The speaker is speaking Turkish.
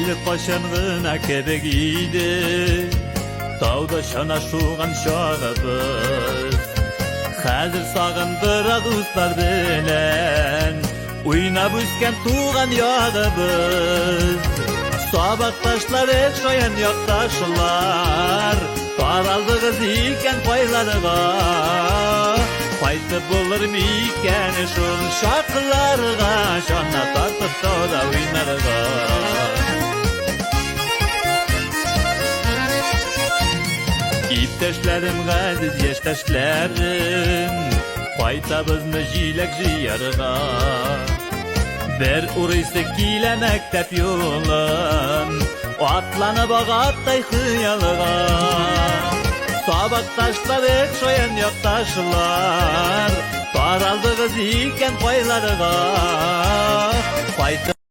Әлі қошанғына кебегейді, тауда шана шуған шағыбыз. Қазір сағындырақ ұстар білен, ойнап өскен туған яғыбыз. Sabaqtaşlar et şoyan yoqtaşlar, taraldığız iken paylarıga, paytı bulur miken şol şarkılarga, şana tartıp da oynarga. İpteşlerim gaziz yeşteşlerim, paytabızını jilek jiyarga. Bir uraysa kile mektep yolun, atlanıp ağattay hıyalga. Sabaqtaşlar et şoyan yoqtaşlar, taraldığız iken paylarga,